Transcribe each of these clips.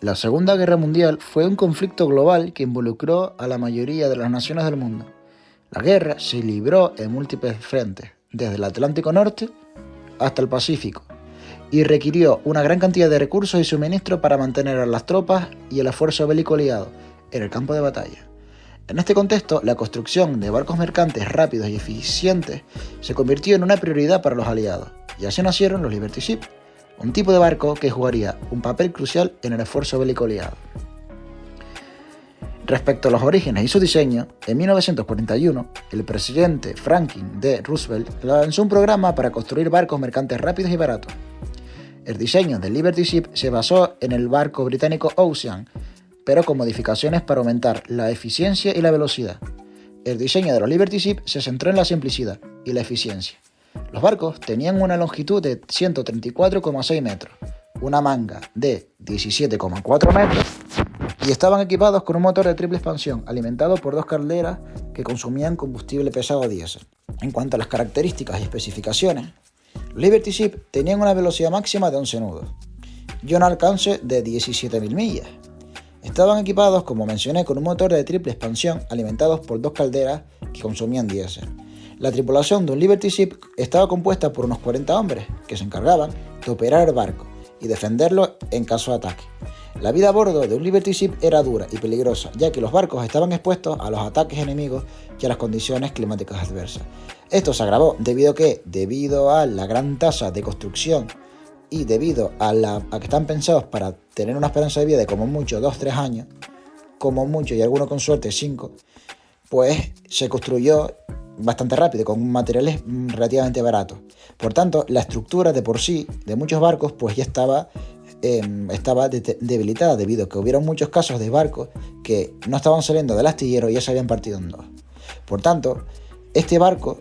La Segunda Guerra Mundial fue un conflicto global que involucró a la mayoría de las naciones del mundo. La guerra se libró en múltiples frentes, desde el Atlántico Norte hasta el Pacífico, y requirió una gran cantidad de recursos y suministros para mantener a las tropas y el esfuerzo bélico aliado en el campo de batalla. En este contexto, la construcción de barcos mercantes rápidos y eficientes se convirtió en una prioridad para los aliados, y así nacieron los Liberty Ship, un tipo de barco que jugaría un papel crucial en el esfuerzo bélico aliado. Respecto a los orígenes y su diseño, en 1941, el presidente Franklin D. Roosevelt lanzó un programa para construir barcos mercantes rápidos y baratos. El diseño del Liberty Ship se basó en el barco británico Ocean, pero con modificaciones para aumentar la eficiencia y la velocidad. El diseño de los Liberty Ship se centró en la simplicidad y la eficiencia. Los barcos tenían una longitud de 134,6 metros, una manga de 17,4 metros y estaban equipados con un motor de triple expansión alimentado por dos calderas que consumían combustible pesado diésel. En cuanto a las características y especificaciones, los Liberty Ship tenían una velocidad máxima de 11 nudos y un alcance de 17.000 millas. Estaban equipados, como mencioné, con un motor de triple expansión alimentados por dos calderas que consumían diésel. La tripulación de un Liberty Ship estaba compuesta por unos 40 hombres que se encargaban de operar el barco y defenderlo en caso de ataque. La vida a bordo de un Liberty Ship era dura y peligrosa, ya que los barcos estaban expuestos a los ataques enemigos y a las condiciones climáticas adversas. Esto se agravó debido a la gran tasa de construcción y debido a que están pensados para tener una esperanza de vida de como mucho 2-3 años, como mucho y algunos con suerte 5, pues se construyó bastante rápido, con materiales relativamente baratos. Por tanto, la estructura de por sí de muchos barcos pues ya estaba debilitada, debido a que hubieron muchos casos de barcos que no estaban saliendo del astillero y ya se habían partido en dos. Por tanto, este barco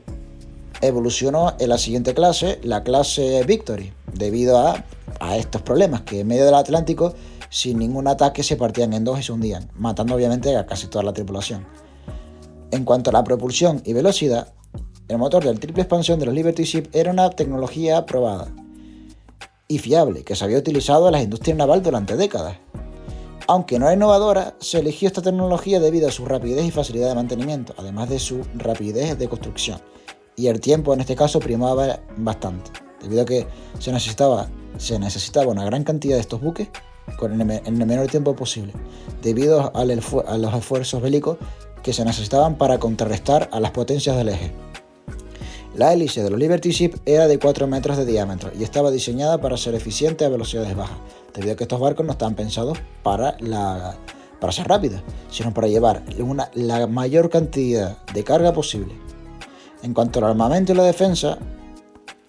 evolucionó en la siguiente clase, la clase Victory, debido a estos problemas, que en medio del Atlántico, sin ningún ataque, se partían en dos y se hundían, matando obviamente a casi toda la tripulación. En cuanto a la propulsión y velocidad, el motor del triple expansión de los Liberty Ship era una tecnología probada y fiable que se había utilizado en la industria naval durante décadas. Aunque no era innovadora, se eligió esta tecnología debido a su rapidez y facilidad de mantenimiento, además de su rapidez de construcción. Y el tiempo en este caso primaba bastante, debido a que se necesitaba una gran cantidad de estos buques en el menor tiempo posible, debido a los esfuerzos bélicos que se necesitaban para contrarrestar a las potencias del eje. La hélice de los Liberty Ship era de 4 metros de diámetro y estaba diseñada para ser eficiente a velocidades bajas, debido a que estos barcos no estaban pensados para ser rápidos, sino para llevar la mayor cantidad de carga posible. En cuanto al armamento y la defensa,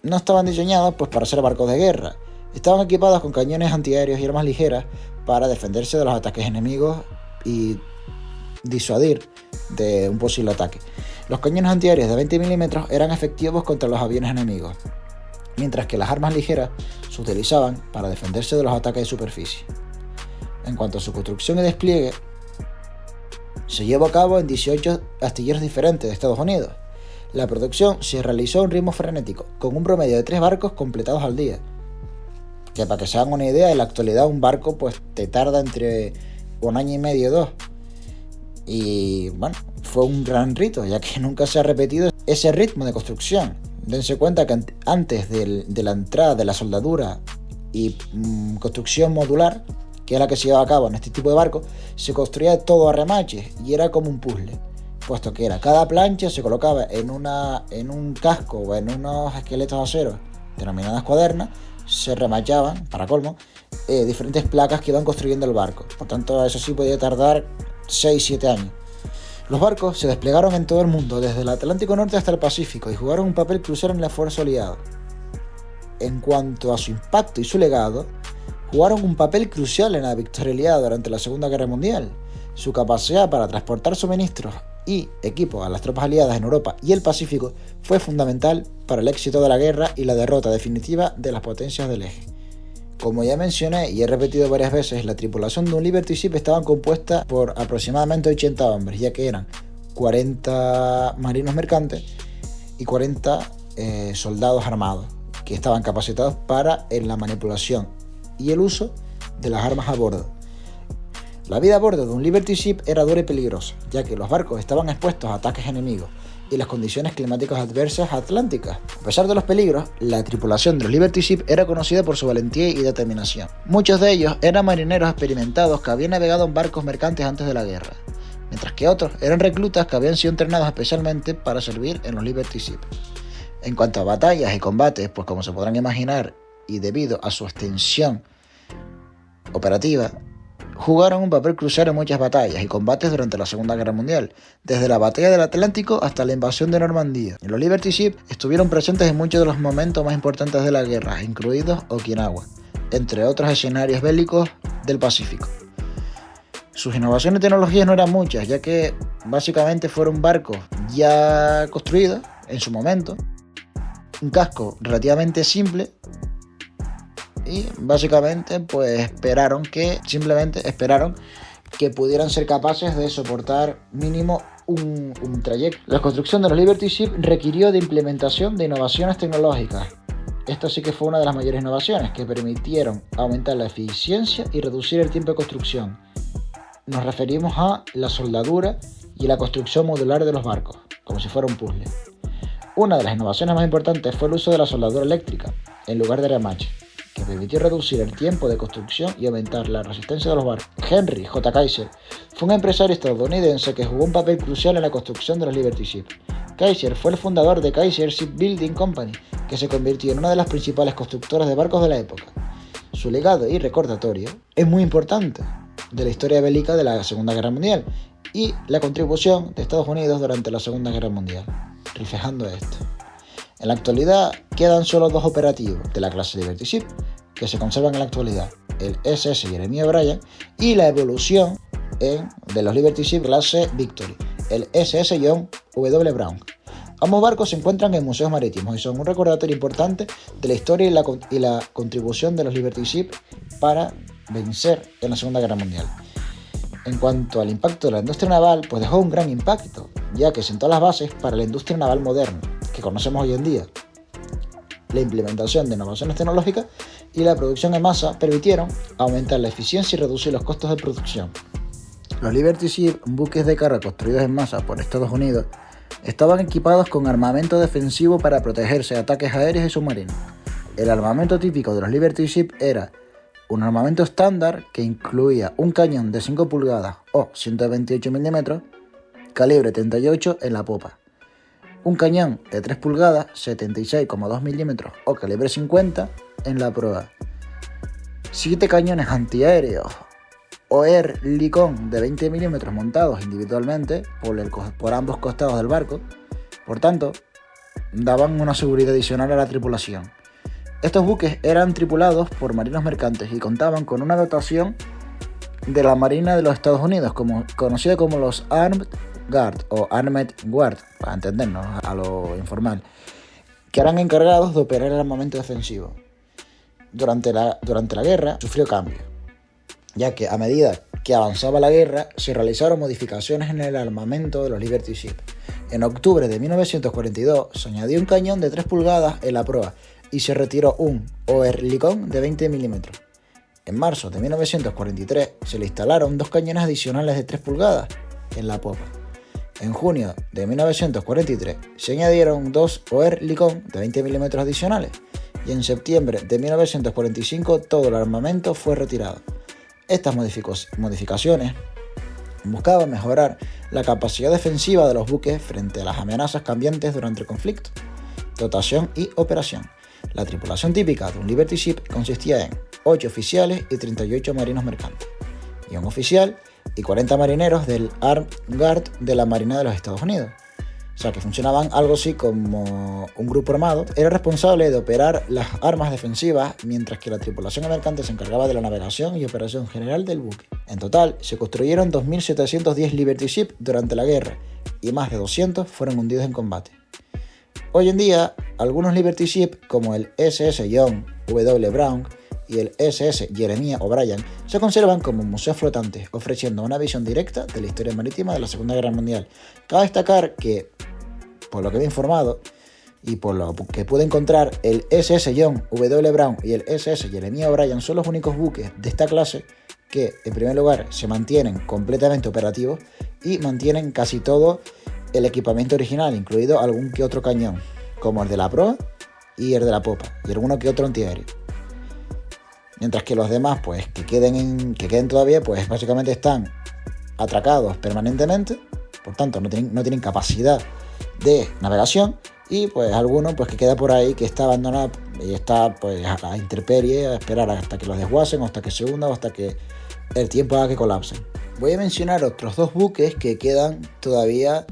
no estaban diseñados para ser barcos de guerra. Estaban equipados con cañones antiaéreos y armas ligeras para defenderse de los ataques enemigos y disuadir de un posible ataque. Los cañones antiaéreos de 20 milímetros eran efectivos contra los aviones enemigos, mientras que las armas ligeras se utilizaban para defenderse de los ataques de superficie. En cuanto a su construcción y despliegue, se llevó a cabo en 18 astilleros diferentes de Estados Unidos. La producción se realizó a un ritmo frenético, con un promedio de 3 barcos completados al día. Que para que se hagan una idea, en la actualidad un barco te tarda entre 1 año y medio y 2. Y bueno, fue un gran rito, ya que nunca se ha repetido ese ritmo de construcción. Dense cuenta que antes de la entrada de la soldadura y construcción modular, que es la que se llevaba a cabo en este tipo de barcos, se construía todo a remaches y era como un puzzle, puesto que cada plancha se colocaba en un casco o en unos esqueletos de acero denominadas cuadernas, se remachaban, para colmo, diferentes placas que iban construyendo el barco. Por tanto, eso sí podía tardar 6-7 años. Los barcos se desplegaron en todo el mundo, desde el Atlántico Norte hasta el Pacífico, y jugaron un papel crucial en el esfuerzo aliado. En cuanto a su impacto y su legado, jugaron un papel crucial en la victoria aliada durante la Segunda Guerra Mundial. Su capacidad para transportar suministros y equipos a las tropas aliadas en Europa y el Pacífico fue fundamental para el éxito de la guerra y la derrota definitiva de las potencias del eje. Como ya mencioné y he repetido varias veces, la tripulación de un Liberty Ship estaba compuesta por aproximadamente 80 hombres, ya que eran 40 marinos mercantes y 40 soldados armados, que estaban capacitados para la manipulación y el uso de las armas a bordo. La vida a bordo de un Liberty Ship era dura y peligrosa, ya que los barcos estaban expuestos a ataques enemigos y las condiciones climáticas adversas atlánticas. A pesar de los peligros, la tripulación de los Liberty Ship era conocida por su valentía y determinación. Muchos de ellos eran marineros experimentados que habían navegado en barcos mercantes antes de la guerra, mientras que otros eran reclutas que habían sido entrenados especialmente para servir en los Liberty Ship. En cuanto a batallas y combates, pues como se podrán imaginar, y debido a su extensión operativa, jugaron un papel crucial en muchas batallas y combates durante la Segunda Guerra Mundial, desde la Batalla del Atlántico hasta la invasión de Normandía. Los Liberty Ship estuvieron presentes en muchos de los momentos más importantes de la guerra, incluidos Okinawa, entre otros escenarios bélicos del Pacífico. Sus innovaciones y tecnologías no eran muchas, ya que básicamente fueron barcos ya construidos en su momento, un casco relativamente simple, y básicamente pues simplemente esperaron que pudieran ser capaces de soportar mínimo un trayecto. La construcción de los Liberty Ship requirió de implementación de innovaciones tecnológicas. Esta sí que fue una de las mayores innovaciones que permitieron aumentar la eficiencia y reducir el tiempo de construcción. Nos referimos a la soldadura y la construcción modular de los barcos, como si fuera un puzzle. Una de las innovaciones más importantes fue el uso de la soldadura eléctrica en lugar de remache, que permitió reducir el tiempo de construcción y aumentar la resistencia de los barcos. Henry J. Kaiser fue un empresario estadounidense que jugó un papel crucial en la construcción de los Liberty Ship. Kaiser fue el fundador de Kaiser Shipbuilding Company, que se convirtió en una de las principales constructoras de barcos de la época. Su legado y recordatorio es muy importante de la historia bélica de la Segunda Guerra Mundial y la contribución de Estados Unidos durante la Segunda Guerra Mundial, reflejando esto. En la actualidad quedan solo dos operativos de la clase Liberty Ship que se conservan en la actualidad, el SS Jeremiah Bryan y la evolución de los Liberty Ship clase Victory, el SS John W. Brown. Ambos barcos se encuentran en museos marítimos y son un recordatorio importante de la historia y la contribución de los Liberty Ship para vencer en la Segunda Guerra Mundial. En cuanto al impacto de la industria naval, pues dejó un gran impacto, ya que sentó las bases para la industria naval moderna que conocemos hoy en día. La implementación de innovaciones tecnológicas y la producción en masa permitieron aumentar la eficiencia y reducir los costos de producción. Los Liberty Ship, buques de carga construidos en masa por Estados Unidos, estaban equipados con armamento defensivo para protegerse de ataques aéreos y submarinos. El armamento típico de los Liberty Ship era un armamento estándar que incluía un cañón de 5 pulgadas o 128 mm, calibre 38 en la popa, un cañón de 3 pulgadas, 76,2 mm o calibre 50 en la proa, 7 cañones antiaéreos Oerlikon de 20 mm montados individualmente por ambos costados del barco, por tanto, daban una seguridad adicional a la tripulación. Estos buques eran tripulados por marinos mercantes y contaban con una dotación de la Marina de los Estados Unidos, conocida como los Armed Guard o Armed Guard, para entendernos a lo informal, que eran encargados de operar el armamento defensivo. Durante la guerra sufrió cambios, ya que a medida que avanzaba la guerra se realizaron modificaciones en el armamento de los Liberty Ship. En octubre de 1942 se añadió un cañón de 3 pulgadas en la proa y se retiró un Oerlikon de 20 mm. En marzo de 1943 se le instalaron 2 cañones adicionales de 3 pulgadas en la popa. En junio de 1943 se añadieron 2 Oerlikon de 20 mm adicionales y en septiembre de 1945 todo el armamento fue retirado. Estas modificaciones buscaban mejorar la capacidad defensiva de los buques frente a las amenazas cambiantes durante el conflicto, dotación y operación. La tripulación típica de un Liberty Ship consistía en 8 oficiales y 38 marinos mercantes, y un oficial y 40 marineros del Armed Guard de la Marina de los Estados Unidos. O sea, que funcionaban algo así como un grupo armado. Era responsable de operar las armas defensivas, mientras que la tripulación mercante se encargaba de la navegación y operación general del buque. En total, se construyeron 2.710 Liberty Ship durante la guerra, y más de 200 fueron hundidos en combate. Hoy en día, algunos Liberty Ship, como el SS John W. Brown y el SS Jeremiah O'Brien, se conservan como museos flotantes, ofreciendo una visión directa de la historia marítima de la Segunda Guerra Mundial. Cabe destacar que, por lo que me he informado y por lo que pude encontrar, el SS John W. Brown y el SS Jeremiah O'Brien son los únicos buques de esta clase que en primer lugar se mantienen completamente operativos y mantienen casi todo el equipamiento original, incluido algún que otro cañón, como el de la proa y el de la popa, y alguno que otro antiaéreo. Mientras que los demás, pues que queden todavía, pues básicamente están atracados permanentemente, por tanto no tienen capacidad de navegación, y pues alguno pues que queda por ahí, que está abandonado y está pues a la intemperie, a esperar hasta que los desguasen, o hasta que se hunda, o hasta que el tiempo haga que colapsen. Voy a mencionar otros 2 buques que quedan todavía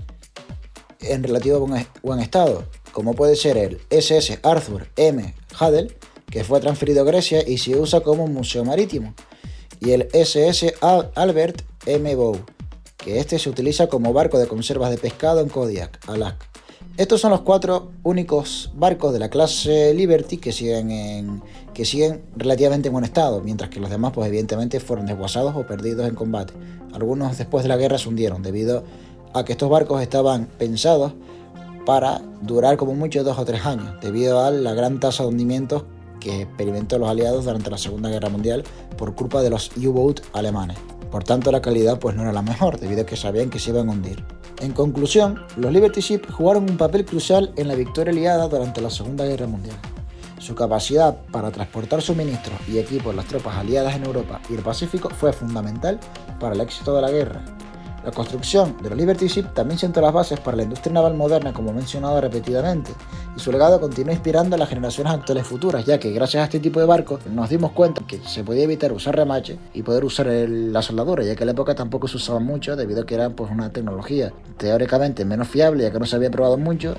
en relativo buen estado, como puede ser el SS Arthur M. Hadel, que fue transferido a Grecia y se usa como museo marítimo, y el SS Albert M. Bow, que se utiliza como barco de conservas de pescado en Kodiak, Alaska. Estos son los 4 únicos barcos de la clase Liberty que siguen relativamente en buen estado, mientras que los demás pues evidentemente fueron desguazados o perdidos en combate. Algunos después de la guerra se hundieron debido a que estos barcos estaban pensados para durar como mucho 2 o 3 años, debido a la gran tasa de hundimientos que experimentó los aliados durante la Segunda Guerra Mundial por culpa de los U-Boat alemanes. Por tanto, la calidad pues no era la mejor, debido a que sabían que se iban a hundir. En conclusión, los Liberty Ships jugaron un papel crucial en la victoria aliada durante la Segunda Guerra Mundial. Su capacidad para transportar suministros y equipos de las tropas aliadas en Europa y el Pacífico fue fundamental para el éxito de la guerra. La construcción de los Liberty Ships también sentó las bases para la industria naval moderna, como he mencionado repetidamente, y su legado continúa inspirando a las generaciones actuales futuras, ya que gracias a este tipo de barcos nos dimos cuenta que se podía evitar usar remache y poder usar la soldadura, ya que en la época tampoco se usaba mucho debido a que era pues una tecnología teóricamente menos fiable, ya que no se había probado mucho,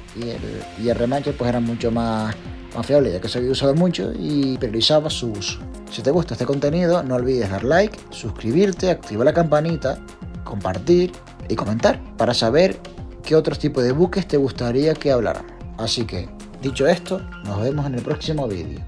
y el remache pues era mucho más fiable, ya que se había usado mucho y priorizaba su uso. Si te gusta este contenido, no olvides dar like, suscribirte, activar la campanita, compartir y comentar para saber qué otros tipos de buques te gustaría que habláramos. Así que, dicho esto, nos vemos en el próximo vídeo.